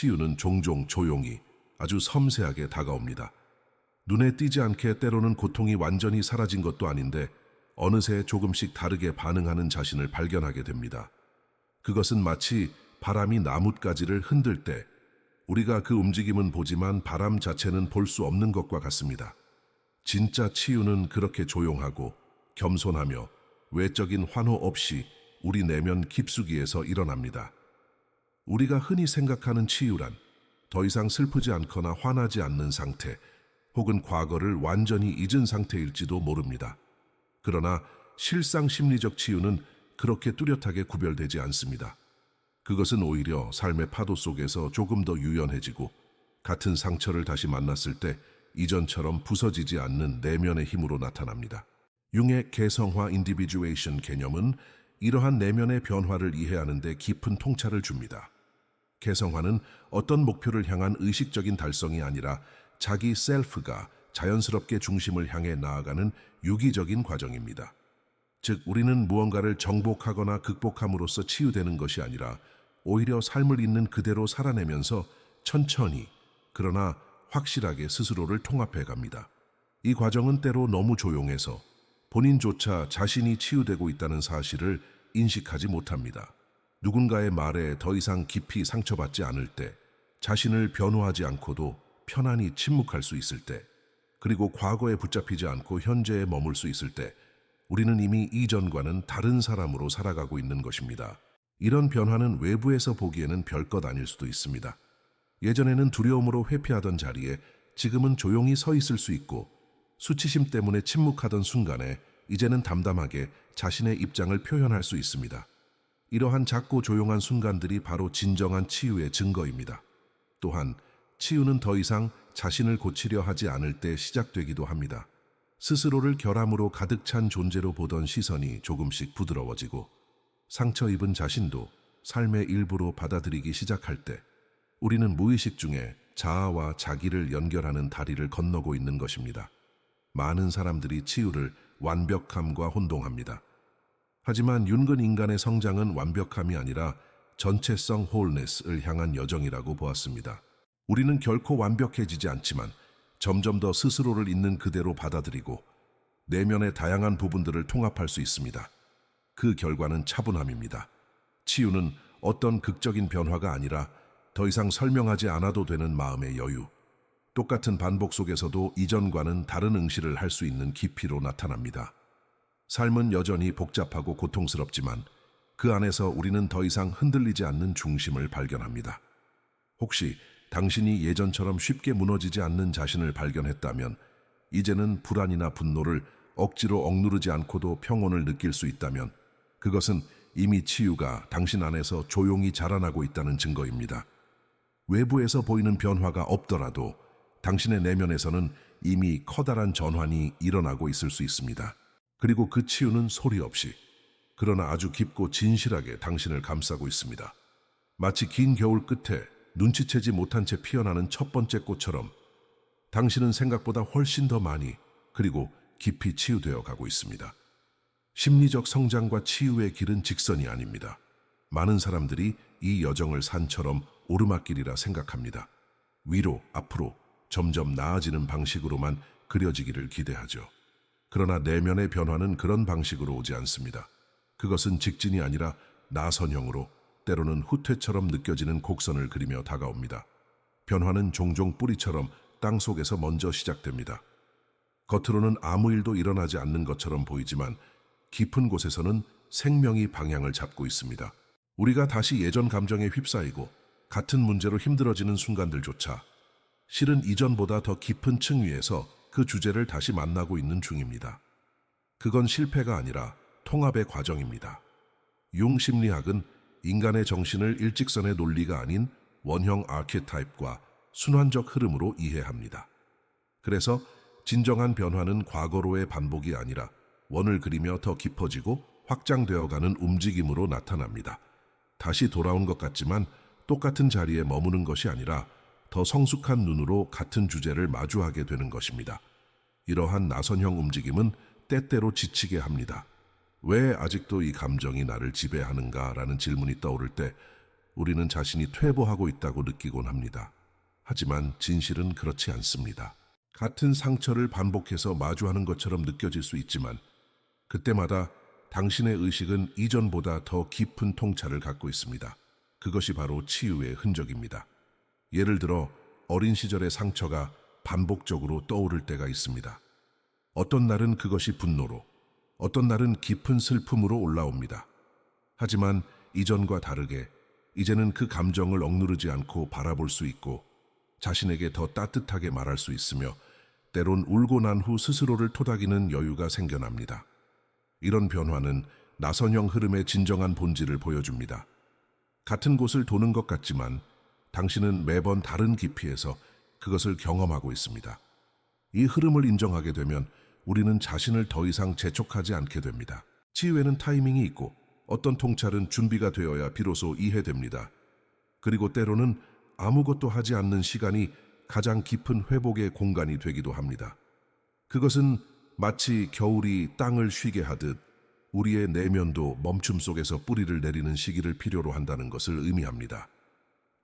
치유는 종종 조용히 아주 섬세하게 다가옵니다. 눈에 띄지 않게 때로는 고통이 완전히 사라진 것도 아닌데 어느새 조금씩 다르게 반응하는 자신을 발견하게 됩니다. 그것은 마치 바람이 나뭇가지를 흔들 때 우리가 그 움직임은 보지만 바람 자체는 볼 수 없는 것과 같습니다. 진짜 치유는 그렇게 조용하고 겸손하며 외적인 환호 없이 우리 내면 깊숙이에서 일어납니다. 우리가 흔히 생각하는 치유란 더 이상 슬프지 않거나 화나지 않는 상태, 혹은 과거를 완전히 잊은 상태일지도 모릅니다. 그러나 실상 심리적 치유는 그렇게 뚜렷하게 구별되지 않습니다. 그것은 오히려 삶의 파도 속에서 조금 더 유연해지고 같은 상처를 다시 만났을 때 이전처럼 부서지지 않는 내면의 힘으로 나타납니다. 융의 개성화 인디비주에이션 개념은 이러한 내면의 변화를 이해하는 데 깊은 통찰을 줍니다. 개성화는 어떤 목표를 향한 의식적인 달성이 아니라 자기 셀프가 자연스럽게 중심을 향해 나아가는 유기적인 과정입니다. 즉, 우리는 무언가를 정복하거나 극복함으로써 치유되는 것이 아니라 오히려 삶을 있는 그대로 살아내면서 천천히 그러나 확실하게 스스로를 통합해 갑니다. 이 과정은 때로 너무 조용해서 본인조차 자신이 치유되고 있다는 사실을 인식하지 못합니다. 누군가의 말에 더 이상 깊이 상처받지 않을 때, 자신을 변호하지 않고도 편안히 침묵할 수 있을 때, 그리고 과거에 붙잡히지 않고 현재에 머물 수 있을 때, 우리는 이미 이전과는 다른 사람으로 살아가고 있는 것입니다. 이런 변화는 외부에서 보기에는 별것 아닐 수도 있습니다. 예전에는 두려움으로 회피하던 자리에 지금은 조용히 서 있을 수 있고, 수치심 때문에 침묵하던 순간에 이제는 담담하게 자신의 입장을 표현할 수 있습니다. 이러한 작고 조용한 순간들이 바로 진정한 치유의 증거입니다. 또한 치유는 더 이상 자신을 고치려 하지 않을 때 시작되기도 합니다. 스스로를 결함으로 가득 찬 존재로 보던 시선이 조금씩 부드러워지고 상처 입은 자신도 삶의 일부로 받아들이기 시작할 때 우리는 무의식 중에 자아와 자기를 연결하는 다리를 건너고 있는 것입니다. 많은 사람들이 치유를 완벽함과 혼동합니다. 하지만 윤근 인간의 성장은 완벽함이 아니라 전체성 홀네스를 향한 여정이라고 보았습니다. 우리는 결코 완벽해지지 않지만 점점 더 스스로를 있는 그대로 받아들이고 내면의 다양한 부분들을 통합할 수 있습니다. 그 결과는 차분함입니다. 치유는 어떤 극적인 변화가 아니라 더 이상 설명하지 않아도 되는 마음의 여유, 똑같은 반복 속에서도 이전과는 다른 응시를 할 수 있는 깊이로 나타납니다. 삶은 여전히 복잡하고 고통스럽지만 그 안에서 우리는 더 이상 흔들리지 않는 중심을 발견합니다. 혹시 당신이 예전처럼 쉽게 무너지지 않는 자신을 발견했다면, 이제는 불안이나 분노를 억지로 억누르지 않고도 평온을 느낄 수 있다면, 그것은 이미 치유가 당신 안에서 조용히 자라나고 있다는 증거입니다. 외부에서 보이는 변화가 없더라도 당신의 내면에서는 이미 커다란 전환이 일어나고 있을 수 있습니다. 그리고 그 치유는 소리 없이, 그러나 아주 깊고 진실하게 당신을 감싸고 있습니다. 마치 긴 겨울 끝에 눈치채지 못한 채 피어나는 첫 번째 꽃처럼 당신은 생각보다 훨씬 더 많이 그리고 깊이 치유되어 가고 있습니다. 심리적 성장과 치유의 길은 직선이 아닙니다. 많은 사람들이 이 여정을 산처럼 오르막길이라 생각합니다. 위로, 앞으로 점점 나아지는 방식으로만 그려지기를 기대하죠. 그러나 내면의 변화는 그런 방식으로 오지 않습니다. 그것은 직진이 아니라 나선형으로, 때로는 후퇴처럼 느껴지는 곡선을 그리며 다가옵니다. 변화는 종종 뿌리처럼 땅 속에서 먼저 시작됩니다. 겉으로는 아무 일도 일어나지 않는 것처럼 보이지만 깊은 곳에서는 생명이 방향을 잡고 있습니다. 우리가 다시 예전 감정에 휩싸이고 같은 문제로 힘들어지는 순간들조차 실은 이전보다 더 깊은 층 위에서 그 주제를 다시 만나고 있는 중입니다. 그건 실패가 아니라 통합의 과정입니다. 융 심리학은 인간의 정신을 일직선의 논리가 아닌 원형 아키타입과 순환적 흐름으로 이해합니다. 그래서 진정한 변화는 과거로의 반복이 아니라 원을 그리며 더 깊어지고 확장되어가는 움직임으로 나타납니다. 다시 돌아온 것 같지만 똑같은 자리에 머무는 것이 아니라 더 성숙한 눈으로 같은 주제를 마주하게 되는 것입니다. 이러한 나선형 움직임은 때때로 지치게 합니다. 왜 아직도 이 감정이 나를 지배하는가 라는 질문이 떠오를 때 우리는 자신이 퇴보하고 있다고 느끼곤 합니다. 하지만 진실은 그렇지 않습니다. 같은 상처를 반복해서 마주하는 것처럼 느껴질 수 있지만 그때마다 당신의 의식은 이전보다 더 깊은 통찰을 갖고 있습니다. 그것이 바로 치유의 흔적입니다. 예를 들어 어린 시절의 상처가 반복적으로 떠오를 때가 있습니다. 어떤 날은 그것이 분노로, 어떤 날은 깊은 슬픔으로 올라옵니다. 하지만 이전과 다르게 이제는 그 감정을 억누르지 않고 바라볼 수 있고 자신에게 더 따뜻하게 말할 수 있으며 때론 울고 난 후 스스로를 토닥이는 여유가 생겨납니다. 이런 변화는 나선형 흐름의 진정한 본질을 보여줍니다. 같은 곳을 도는 것 같지만 당신은 매번 다른 깊이에서 그것을 경험하고 있습니다. 이 흐름을 인정하게 되면 우리는 자신을 더 이상 재촉하지 않게 됩니다. 치유에는 타이밍이 있고 어떤 통찰은 준비가 되어야 비로소 이해됩니다. 그리고 때로는 아무것도 하지 않는 시간이 가장 깊은 회복의 공간이 되기도 합니다. 그것은 마치 겨울이 땅을 쉬게 하듯 우리의 내면도 멈춤 속에서 뿌리를 내리는 시기를 필요로 한다는 것을 의미합니다.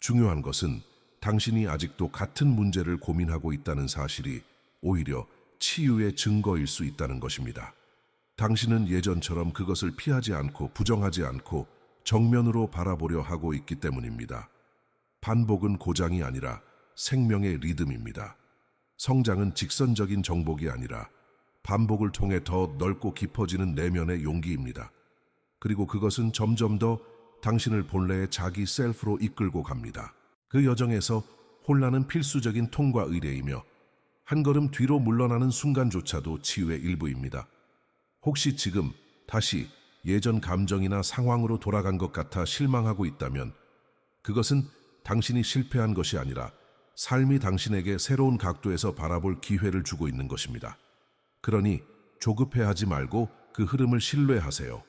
중요한 것은 당신이 아직도 같은 문제를 고민하고 있다는 사실이 오히려 치유의 증거일 수 있다는 것입니다. 당신은 예전처럼 그것을 피하지 않고 부정하지 않고 정면으로 바라보려 하고 있기 때문입니다. 반복은 고장이 아니라 생명의 리듬입니다. 성장은 직선적인 정복이 아니라 반복을 통해 더 넓고 깊어지는 내면의 용기입니다. 그리고 그것은 점점 더 당신을 본래의 자기 셀프로 이끌고 갑니다. 그 여정에서 혼란은 필수적인 통과 의례이며 한 걸음 뒤로 물러나는 순간조차도 치유의 일부입니다. 혹시 지금 다시 예전 감정이나 상황으로 돌아간 것 같아 실망하고 있다면 그것은 당신이 실패한 것이 아니라 삶이 당신에게 새로운 각도에서 바라볼 기회를 주고 있는 것입니다. 그러니 조급해하지 말고 그 흐름을 신뢰하세요.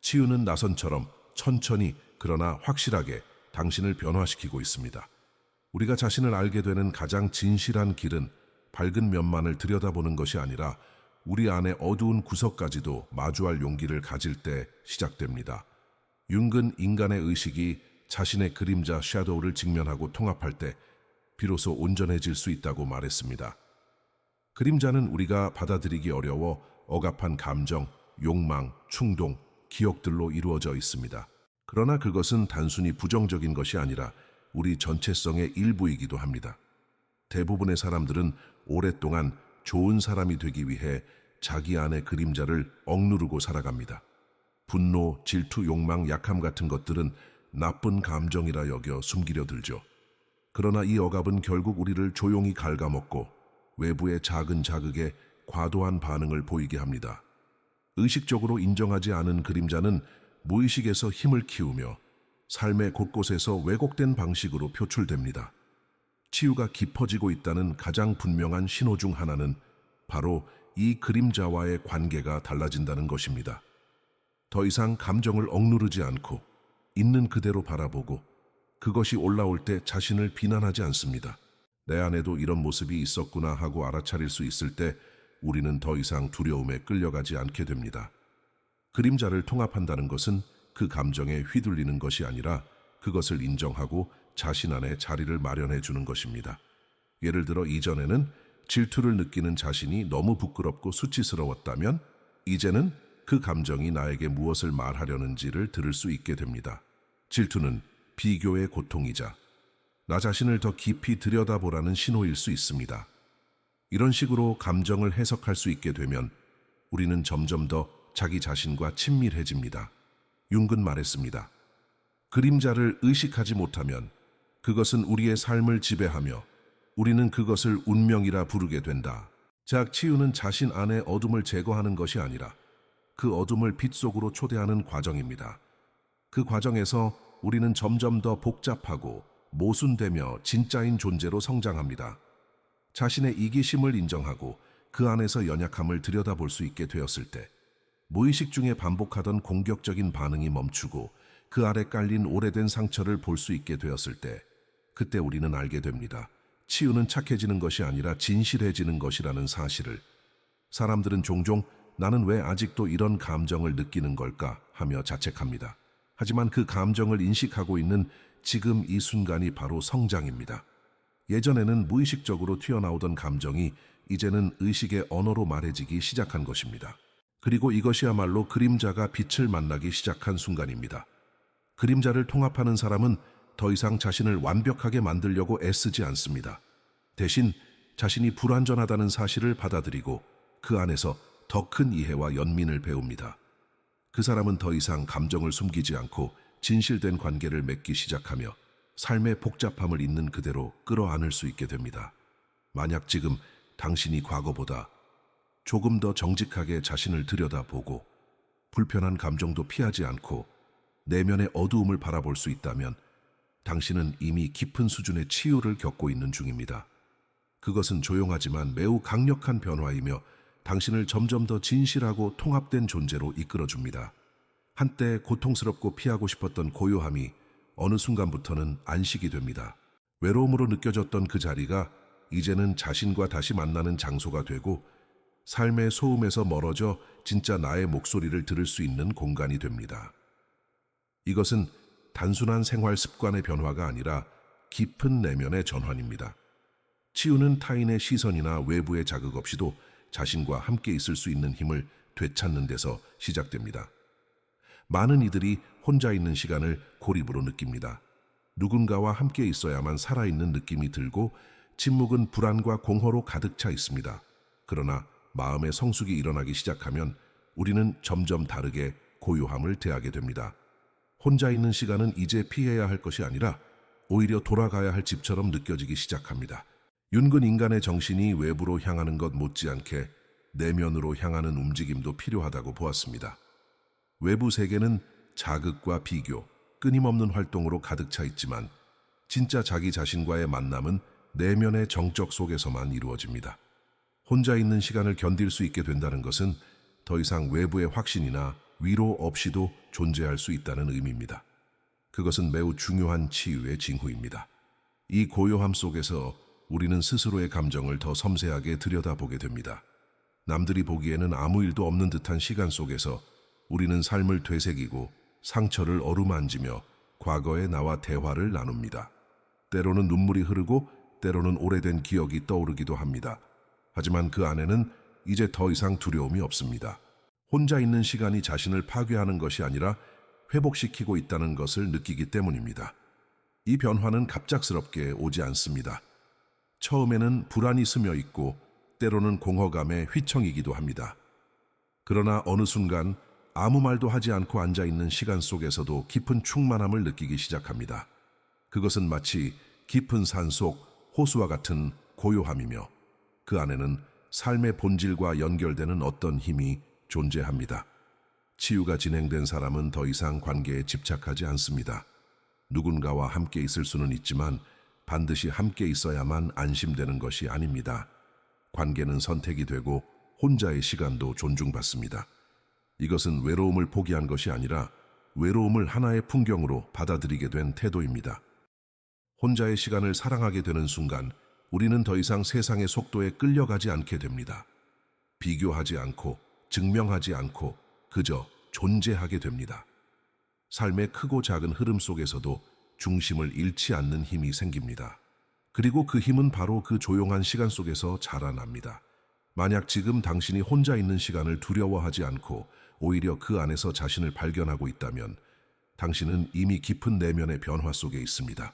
치유는 나선처럼 천천히 그러나 확실하게 당신을 변화시키고 있습니다. 우리가 자신을 알게 되는 가장 진실한 길은 밝은 면만을 들여다보는 것이 아니라 우리 안의 어두운 구석까지도 마주할 용기를 가질 때 시작됩니다. 융은 인간의 의식이 자신의 그림자 섀도우를 직면하고 통합할 때 비로소 온전해질 수 있다고 말했습니다. 그림자는 우리가 받아들이기 어려워 억압한 감정, 욕망, 충동, 기억들로 이루어져 있습니다. 그러나 그것은 단순히 부정적인 것이 아니라 우리 전체성의 일부이기도 합니다. 대부분의 사람들은 오랫동안 좋은 사람이 되기 위해 자기 안의 그림자를 억누르고 살아갑니다. 분노, 질투, 욕망, 약함 같은 것들은 나쁜 감정이라 여겨 숨기려 들죠. 그러나 이 억압은 결국 우리를 조용히 갉아먹고 외부의 작은 자극에 과도한 반응을 보이게 합니다. 의식적으로 인정하지 않은 그림자는 무의식에서 힘을 키우며 삶의 곳곳에서 왜곡된 방식으로 표출됩니다. 치유가 깊어지고 있다는 가장 분명한 신호 중 하나는 바로 이 그림자와의 관계가 달라진다는 것입니다. 더 이상 감정을 억누르지 않고 있는 그대로 바라보고 그것이 올라올 때 자신을 비난하지 않습니다. 내 안에도 이런 모습이 있었구나 하고 알아차릴 수 있을 때 우리는 더 이상 두려움에 끌려가지 않게 됩니다. 그림자를 통합한다는 것은 그 감정에 휘둘리는 것이 아니라 그것을 인정하고 자신 안에 자리를 마련해 주는 것입니다. 예를 들어 이전에는 질투를 느끼는 자신이 너무 부끄럽고 수치스러웠다면 이제는 그 감정이 나에게 무엇을 말하려는지를 들을 수 있게 됩니다. 질투는 비교의 고통이자 나 자신을 더 깊이 들여다보라는 신호일 수 있습니다. 이런 식으로 감정을 해석할 수 있게 되면 우리는 점점 더 자기 자신과 친밀해집니다. 융은 말했습니다. 그림자를 의식하지 못하면 그것은 우리의 삶을 지배하며 우리는 그것을 운명이라 부르게 된다. 즉, 치유는 자신 안의 어둠을 제거하는 것이 아니라 그 어둠을 빛 속으로 초대하는 과정입니다. 그 과정에서 우리는 점점 더 복잡하고 모순되며 진짜인 존재로 성장합니다. 자신의 이기심을 인정하고 그 안에서 연약함을 들여다볼 수 있게 되었을 때 무의식 중에 반복하던 공격적인 반응이 멈추고 그 아래 깔린 오래된 상처를 볼 수 있게 되었을 때 그때 우리는 알게 됩니다. 치유는 착해지는 것이 아니라 진실해지는 것이라는 사실을. 사람들은 종종 나는 왜 아직도 이런 감정을 느끼는 걸까 하며 자책합니다. 하지만 그 감정을 인식하고 있는 지금 이 순간이 바로 성장입니다. 예전에는 무의식적으로 튀어나오던 감정이 이제는 의식의 언어로 말해지기 시작한 것입니다. 그리고 이것이야말로 그림자가 빛을 만나기 시작한 순간입니다. 그림자를 통합하는 사람은 더 이상 자신을 완벽하게 만들려고 애쓰지 않습니다. 대신 자신이 불완전하다는 사실을 받아들이고 그 안에서 더 큰 이해와 연민을 배웁니다. 그 사람은 더 이상 감정을 숨기지 않고 진실된 관계를 맺기 시작하며 삶의 복잡함을 있는 그대로 끌어안을 수 있게 됩니다. 만약 지금 당신이 과거보다 조금 더 정직하게 자신을 들여다보고 불편한 감정도 피하지 않고 내면의 어두움을 바라볼 수 있다면 당신은 이미 깊은 수준의 치유를 겪고 있는 중입니다. 그것은 조용하지만 매우 강력한 변화이며 당신을 점점 더 진실하고 통합된 존재로 이끌어줍니다. 한때 고통스럽고 피하고 싶었던 고요함이 어느 순간부터는 안식이 됩니다. 외로움으로 느껴졌던 그 자리가 이제는 자신과 다시 만나는 장소가 되고 삶의 소음에서 멀어져 진짜 나의 목소리를 들을 수 있는 공간이 됩니다. 이것은 단순한 생활 습관의 변화가 아니라 깊은 내면의 전환입니다. 치유는 타인의 시선이나 외부의 자극 없이도 자신과 함께 있을 수 있는 힘을 되찾는 데서 시작됩니다. 많은 이들이 혼자 있는 시간을 고립으로 느낍니다. 누군가와 함께 있어야만 살아있는 느낌이 들고 침묵은 불안과 공허로 가득 차 있습니다. 그러나 마음의 성숙이 일어나기 시작하면 우리는 점점 다르게 고요함을 대하게 됩니다. 혼자 있는 시간은 이제 피해야 할 것이 아니라 오히려 돌아가야 할 집처럼 느껴지기 시작합니다. 윤근 인간의 정신이 외부로 향하는 것 못지않게 내면으로 향하는 움직임도 필요하다고 보았습니다. 외부 세계는 자극과 비교, 끊임없는 활동으로 가득 차 있지만 진짜 자기 자신과의 만남은 내면의 정적 속에서만 이루어집니다. 혼자 있는 시간을 견딜 수 있게 된다는 것은 더 이상 외부의 확신이나 위로 없이도 존재할 수 있다는 의미입니다. 그것은 매우 중요한 치유의 징후입니다. 이 고요함 속에서 우리는 스스로의 감정을 더 섬세하게 들여다보게 됩니다. 남들이 보기에는 아무 일도 없는 듯한 시간 속에서 우리는 삶을 되새기고 상처를 어루만지며 과거의 나와 대화를 나눕니다. 때로는 눈물이 흐르고 때로는 오래된 기억이 떠오르기도 합니다. 하지만 그 안에는 이제 더 이상 두려움이 없습니다. 혼자 있는 시간이 자신을 파괴하는 것이 아니라 회복시키고 있다는 것을 느끼기 때문입니다. 이 변화는 갑작스럽게 오지 않습니다. 처음에는 불안이 스며 있고 때로는 공허감의 휘청이기도 합니다. 그러나 어느 순간 아무 말도 하지 않고 앉아있는 시간 속에서도 깊은 충만함을 느끼기 시작합니다. 그것은 마치 깊은 산속 호수와 같은 고요함이며 그 안에는 삶의 본질과 연결되는 어떤 힘이 존재합니다. 치유가 진행된 사람은 더 이상 관계에 집착하지 않습니다. 누군가와 함께 있을 수는 있지만 반드시 함께 있어야만 안심되는 것이 아닙니다. 관계는 선택이 되고 혼자의 시간도 존중받습니다. 이것은 외로움을 포기한 것이 아니라 외로움을 하나의 풍경으로 받아들이게 된 태도입니다. 혼자의 시간을 사랑하게 되는 순간 우리는 더 이상 세상의 속도에 끌려가지 않게 됩니다. 비교하지 않고 증명하지 않고 그저 존재하게 됩니다. 삶의 크고 작은 흐름 속에서도 중심을 잃지 않는 힘이 생깁니다. 그리고 그 힘은 바로 그 조용한 시간 속에서 자라납니다. 만약 지금 당신이 혼자 있는 시간을 두려워하지 않고 오히려 그 안에서 자신을 발견하고 있다면 당신은 이미 깊은 내면의 변화 속에 있습니다.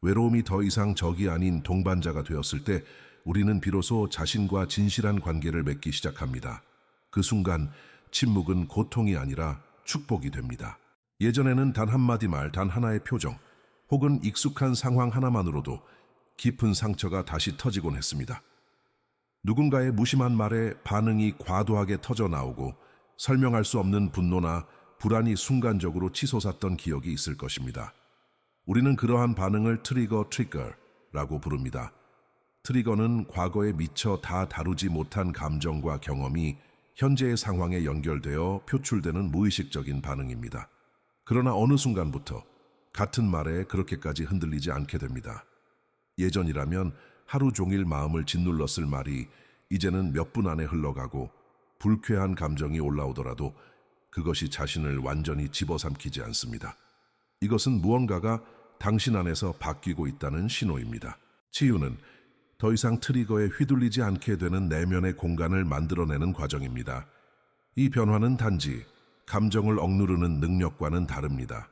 외로움이 더 이상 적이 아닌 동반자가 되었을 때 우리는 비로소 자신과 진실한 관계를 맺기 시작합니다. 그 순간 침묵은 고통이 아니라 축복이 됩니다. 예전에는 단 한마디 말, 단 하나의 표정, 혹은 익숙한 상황 하나만으로도 깊은 상처가 다시 터지곤 했습니다. 누군가의 무심한 말에 반응이 과도하게 터져 나오고 설명할 수 없는 분노나 불안이 순간적으로 치솟았던 기억이 있을 것입니다. 우리는 그러한 반응을 트리거라고 부릅니다. 트리거는 과거에 미처 다 다루지 못한 감정과 경험이 현재의 상황에 연결되어 표출되는 무의식적인 반응입니다. 그러나 어느 순간부터 같은 말에 그렇게까지 흔들리지 않게 됩니다. 예전이라면 하루 종일 마음을 짓눌렀을 말이 이제는 몇 분 안에 흘러가고 불쾌한 감정이 올라오더라도 그것이 자신을 완전히 집어삼키지 않습니다. 이것은 무언가가 당신 안에서 바뀌고 있다는 신호입니다. 치유는 더 이상 트리거에 휘둘리지 않게 되는 내면의 공간을 만들어내는 과정입니다. 이 변화는 단지 감정을 억누르는 능력과는 다릅니다.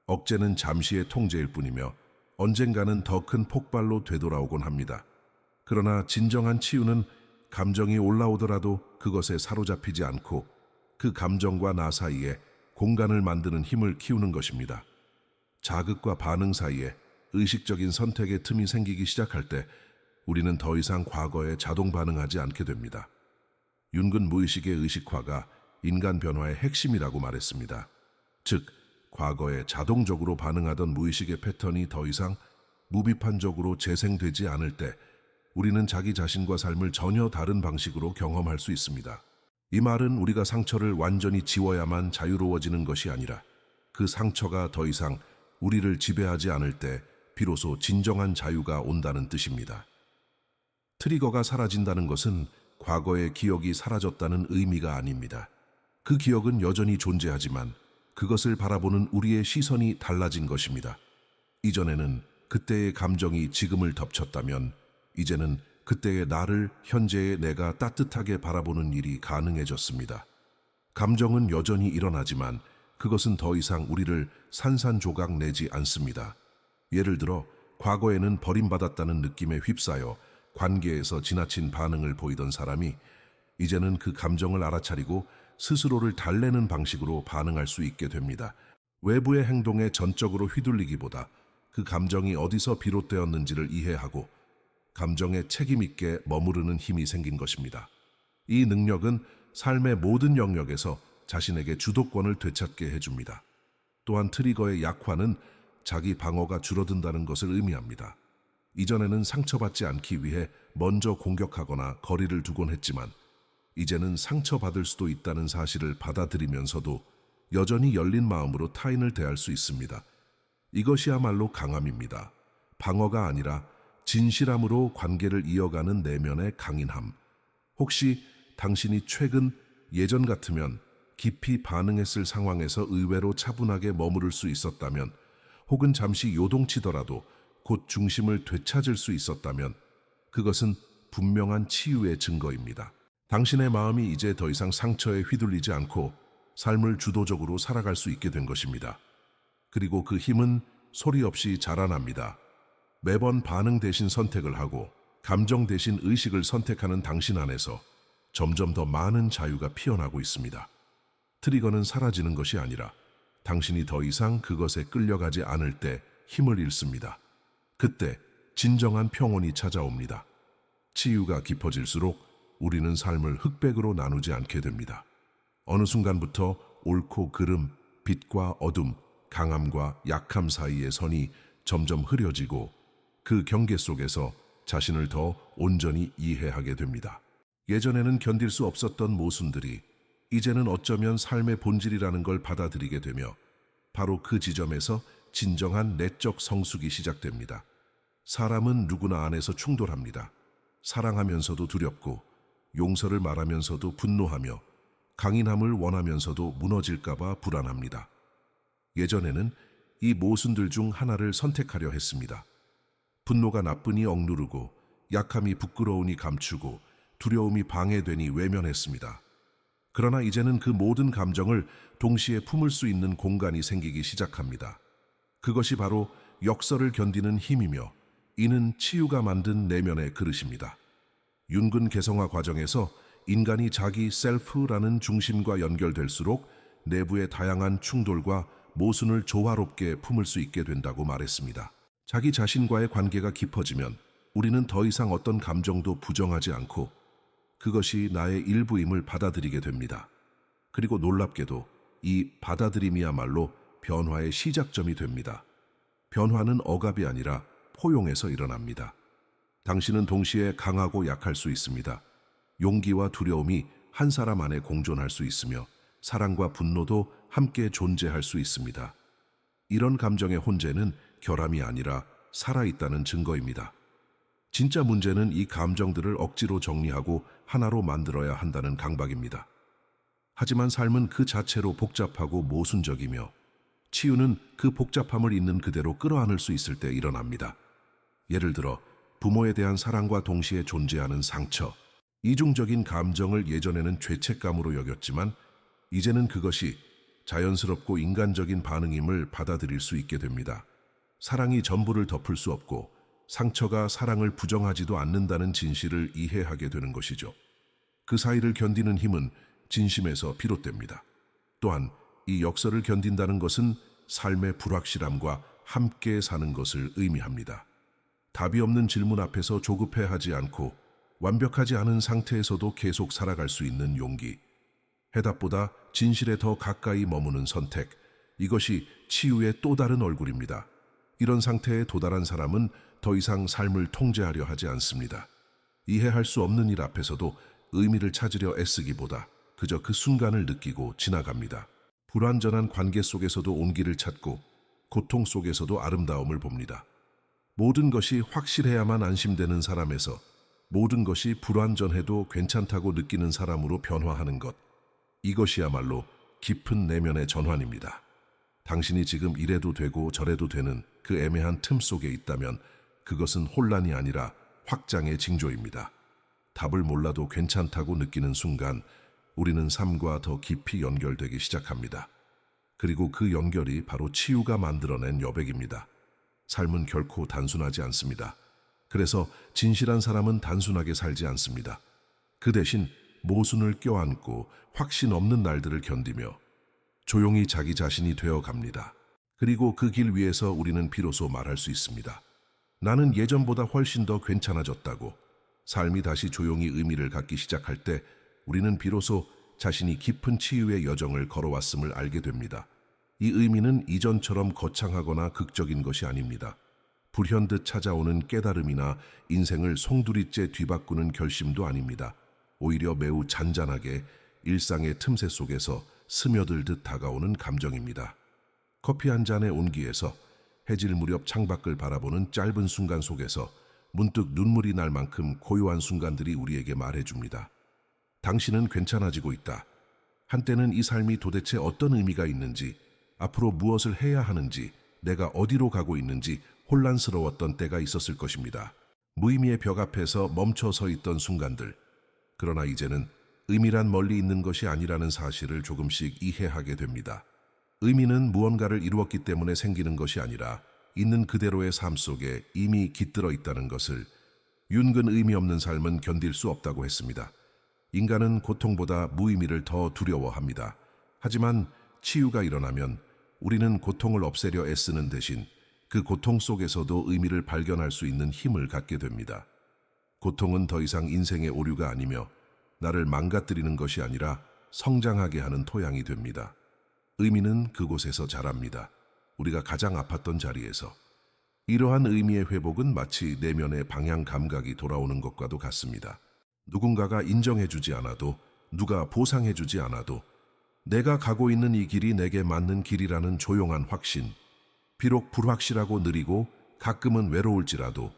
억제는 잠시의 통제일 뿐이며 언젠가는 더 큰 폭발로 되돌아오곤 합니다. 그러나 진정한 치유는 감정이 올라오더라도 그것에 사로잡히지 않고 그 감정과 나 사이에 공간을 만드는 힘을 키우는 것입니다. 자극과 반응 사이에 의식적인 선택의 틈이 생기기 시작할 때 우리는 더 이상 과거에 자동 반응하지 않게 됩니다. 윤근 무의식의 의식화가 인간 변화의 핵심이라고 말했습니다. 즉, 과거에 자동적으로 반응하던 무의식의 패턴이 더 이상 무비판적으로 재생되지 않을 때 우리는 자기 자신과 삶을 전혀 다른 방식으로 경험할 수 있습니다. 이 말은 우리가 상처를 완전히 지워야만 자유로워지는 것이 아니라 그 상처가 더 이상 우리를 지배하지 않을 때 비로소 진정한 자유가 온다는 뜻입니다. 트리거가 사라진다는 것은 과거의 기억이 사라졌다는 의미가 아닙니다. 그 기억은 여전히 존재하지만 그것을 바라보는 우리의 시선이 달라진 것입니다. 이전에는 그때의 감정이 지금을 덮쳤다면 이제는 그때의 나를, 현재의 내가 따뜻하게 바라보는 일이 가능해졌습니다. 감정은 여전히 일어나지만 그것은 더 이상 우리를 산산조각 내지 않습니다. 예를 들어 과거에는 버림받았다는 느낌에 휩싸여 관계에서 지나친 반응을 보이던 사람이 이제는 그 감정을 알아차리고 스스로를 달래는 방식으로 반응할 수 있게 됩니다. 외부의 행동에 전적으로 휘둘리기보다 그 감정이 어디서 비롯되었는지를 이해하고 감정에 책임 있게 머무르는 힘이 생긴 것입니다. 이 능력은 삶의 모든 영역에서 자신에게 주도권을 되찾게 해줍니다. 또한 트리거의 약화는 자기 방어가 줄어든다는 것을 의미합니다. 이전에는 상처받지 않기 위해 먼저 공격하거나 거리를 두곤 했지만 이제는 상처받을 수도 있다는 사실을 받아들이면서도 여전히 열린 마음으로 타인을 대할 수 있습니다. 이것이야말로 강함입니다. 방어가 아니라 진실함으로 관계를 이어가는 내면의 강인함. 혹시 당신이 최근 예전 같으면 깊이 반응했을 상황에서 의외로 차분하게 머무를 수 있었다면, 혹은 잠시 요동치더라도 곧 중심을 되찾을 수 있었다면 그것은 분명한 치유의 증거입니다. 당신의 마음이 이제 더 이상 상처에 휘둘리지 않고 삶을 주도적으로 살아갈 수 있게 된 것입니다. 그리고 그 힘은 소리 없이 자라납니다. 매번 반응 대신 선택을 하고 감정 대신 의식을 선택하는 당신 안에서 점점 더 많은 자유가 피어나고 있습니다. 트리거는 사라지는 것이 아니라 당신이 더 이상 그것에 끌려가지 않을 때 힘을 잃습니다. 그때 진정한 평온이 찾아옵니다. 치유가 깊어질수록 우리는 삶을 흑백으로 나누지 않게 됩니다. 어느 순간부터 옳고 그름, 빛과 어둠, 강함과 약함 사이의 선이 점점 흐려지고 그 경계 속에서 자신을 더 온전히 이해하게 됩니다. 예전에는 견딜 수 없었던 모순들이 이제는 어쩌면 삶의 본질이라는 걸 받아들이게 되며 바로 그 지점에서 진정한 내적 성숙이 시작됩니다. 사람은 누구나 안에서 충돌합니다. 사랑하면서도 두렵고 용서를 말하면서도 분노하며 강인함을 원하면서도 무너질까봐 불안합니다. 예전에는 이 모순들 중 하나를 선택하려 했습니다. 분노가 나쁘니 억누르고 약함이 부끄러우니 감추고 두려움이 방해되니 외면했습니다. 그러나 이제는 그 모든 감정을 동시에 품을 수 있는 공간이 생기기 시작합니다. 그것이 바로 역설을 견디는 힘이며 이는 치유가 만든 내면의 그릇입니다. 윤근 개성화 과정에서 인간이 자기 셀프라는 중심과 연결될수록 내부의 다양한 충돌과 모순을 조화롭게 품을 수 있게 된다고 말했습니다. 자기 자신과의 관계가 깊어지면 우리는 더 이상 어떤 감정도 부정하지 않고 그것이 나의 일부임을 받아들이게 됩니다. 그리고 놀랍게도 이 받아들임이야말로 변화의 시작점이 됩니다. 변화는 억압이 아니라 포용에서 일어납니다. 당신은 동시에 강하고 약할 수 있습니다. 용기와 두려움이 한 사람 안에 공존할 수 있으며 사랑과 분노도 함께 존재할 수 있습니다. 이런 감정의 혼재는 결함이 아니라 살아있다는 증거입니다. 진짜 문제는 이 감정들을 억지로 정리하고 하나로 만들어야 한다는 강박입니다. 하지만 삶은 그 자체로 복잡하고 모순적이며 치유는 그 복잡함을 있는 그대로 끌어안을 수 있을 때 일어납니다. 예를 들어 부모에 대한 사랑과 동시에 존재하는 상처, 이중적인 감정을 예전에는 죄책감으로 여겼지만 이제는 그것이 자연스럽고 인간적인 반응임을 받아들일 수 있게 됩니다. 사랑이 전부를 덮을 수 없고 상처가 사랑을 부정하지도 않는다는 진실을 이해하게 되는 것이죠. 그 사이를 견디는 힘은 진심에서 비롯됩니다. 또한 이 역설을 견딘다는 것은 삶의 불확실함과 함께 사는 것을 의미합니다. 답이 없는 질문 앞에서 조급해하지 않고 완벽하지 않은 상태에서도 계속 살아갈 수 있는 용기, 해답보다 진실에 더 가까이 머무는 선택, 이것이 치유의 또 다른 얼굴입니다. 이런 상태에 도달한 사람은 더 이상 삶을 통제하려 하지 않습니다. 이해할 수 없는 일 앞에서도 의미를 찾으려 애쓰기보다 그저 그 순간을 느끼고 지나갑니다. 불완전한 관계 속에서도 온기를 찾고 고통 속에서도 아름다움을 봅니다. 모든 것이 확실해야만 안심되는 사람에서 모든 것이 불완전해도 괜찮다고 느끼는 사람으로 변화하는 것, 이것이야말로 깊은 내면의 전환입니다. 당신이 지금 이래도 되고 저래도 되는 그 애매한 틈 속에 있다면 그것은 혼란이 아니라 확장의 징조입니다. 답을 몰라도 괜찮다고 느끼는 순간 우리는 삶과 더 깊이 연결되기 시작합니다. 그리고 그 연결이 바로 치유가 만들어낸 여백입니다. 삶은 결코 단순하지 않습니다. 그래서 진실한 사람은 단순하게 살지 않습니다. 그 대신 모순을 껴안고 확신 없는 날들을 견디며 조용히 자기 자신이 되어갑니다. 그리고 그 길 위에서 우리는 비로소 말할 수 있습니다. 나는 예전보다 훨씬 더 괜찮아졌다고. 삶이 다시 조용히 의미를 갖기 시작할 때 우리는 비로소 자신이 깊은 치유의 여정을 걸어왔음을 알게 됩니다. 이 의미는 이전처럼 거창하거나 극적인 것이 아닙니다. 불현듯 찾아오는 깨달음이나 인생을 송두리째 뒤바꾸는 결심도 아닙니다. 오히려 매우 잔잔하게 일상의 틈새 속에서 스며들듯 다가오는 감정입니다. 커피 한 잔의 온기에서 해질 무렵 창밖을 바라보는 짧은 순간 속에서 문득 눈물이 날 만큼 고요한 순간들이 우리에게 말해줍니다. 당신은 괜찮아지고 있다. 한때는 이 삶이 도대체 어떤 의미가 있는지, 앞으로 무엇을 해야 하는지, 내가 어디로 가고 있는지 혼란스러웠던 때가 있었을 것입니다. 무의미의 벽 앞에서 멈춰 서 있던 순간들. 그러나 이제는 의미란 멀리 있는 것이 아니라는 사실을 조금씩 이해하게 됩니다. 의미는 무언가를 이루었기 때문에 생기는 것이 아니라 있는 그대로의 삶 속에 이미 깃들어 있다는 것을. 윤근 의미 없는 삶은 견딜 수 없다고 했습니다. 인간은 고통보다 무의미를 더 두려워합니다. 하지만 치유가 일어나면 우리는 고통을 없애려 애쓰는 대신 그 고통 속에서도 의미를 발견할 수 있는 힘을 갖게 됩니다. 고통은 더 이상 인생의 오류가 아니며 나를 망가뜨리는 것이 아니라 성장하게 하는 토양이 됩니다. 의미는 그곳에서 자랍니다. 우리가 가장 아팠던 자리에서. 이러한 의미의 회복은 마치 내면의 방향 감각이 돌아오는 것과도 같습니다. 누군가가 인정해주지 않아도, 누가 보상해주지 않아도 내가 가고 있는 이 길이 내게 맞는 길이라는 조용한 확신. 비록 불확실하고 느리고 가끔은 외로울지라도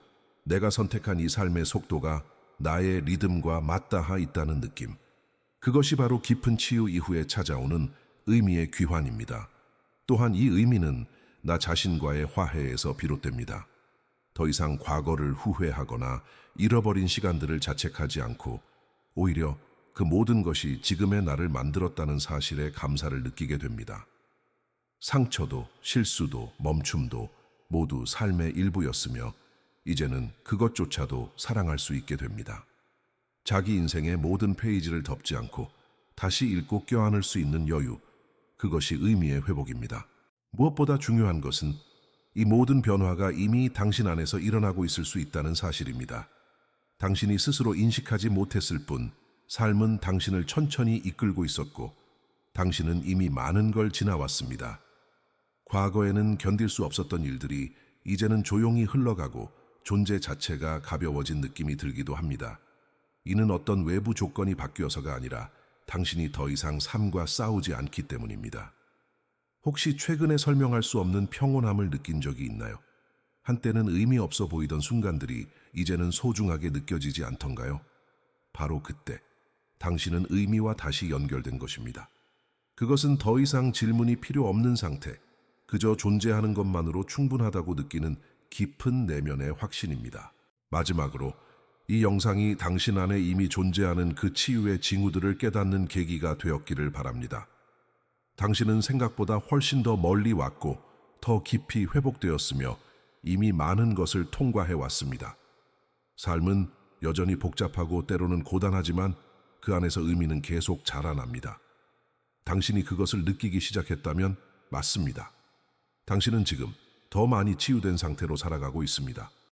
내가 선택한 이 삶의 속도가 나의 리듬과 맞닿아 있다는 느낌. 그것이 바로 깊은 치유 이후에 찾아오는 의미의 귀환입니다. 또한 이 의미는 나 자신과의 화해에서 비롯됩니다. 더 이상 과거를 후회하거나 잃어버린 시간들을 자책하지 않고 오히려 그 모든 것이 지금의 나를 만들었다는 사실에 감사를 느끼게 됩니다. 상처도 실수도 멈춤도 모두 삶의 일부였으며 이제는 그것조차도 사랑할 수 있게 됩니다. 자기 인생의 모든 페이지를 덮지 않고 다시 읽고 껴안을 수 있는 여유, 그것이 의미의 회복입니다. 무엇보다 중요한 것은 이 모든 변화가 이미 당신 안에서 일어나고 있을 수 있다는 사실입니다. 당신이 스스로 인식하지 못했을 뿐 삶은 당신을 천천히 이끌고 있었고 당신은 이미 많은 걸 지나왔습니다. 과거에는 견딜 수 없었던 일들이 이제는 조용히 흘러가고 존재 자체가 가벼워진 느낌이 들기도 합니다. 이는 어떤 외부 조건이 바뀌어서가 아니라 당신이 더 이상 삶과 싸우지 않기 때문입니다. 혹시 최근에 설명할 수 없는 평온함을 느낀 적이 있나요? 한때는 의미 없어 보이던 순간들이 이제는 소중하게 느껴지지 않던가요? 바로 그때 당신은 의미와 다시 연결된 것입니다. 그것은 더 이상 질문이 필요 없는 상태, 그저 존재하는 것만으로 충분하다고 느끼는 깊은 내면의 확신입니다. 마지막으로 이 영상이 당신 안에 이미 존재하는 그 치유의 징후들을 깨닫는 계기가 되었기를 바랍니다. 당신은 생각보다 훨씬 더 멀리 왔고 더 깊이 회복되었으며 이미 많은 것을 통과해 왔습니다. 삶은 여전히 복잡하고 때로는 고단하지만 그 안에서 의미는 계속 자라납니다. 당신이 그것을 느끼기 시작했다면 맞습니다. 당신은 지금 더 많이 치유된 상태로 살아가고 있습니다.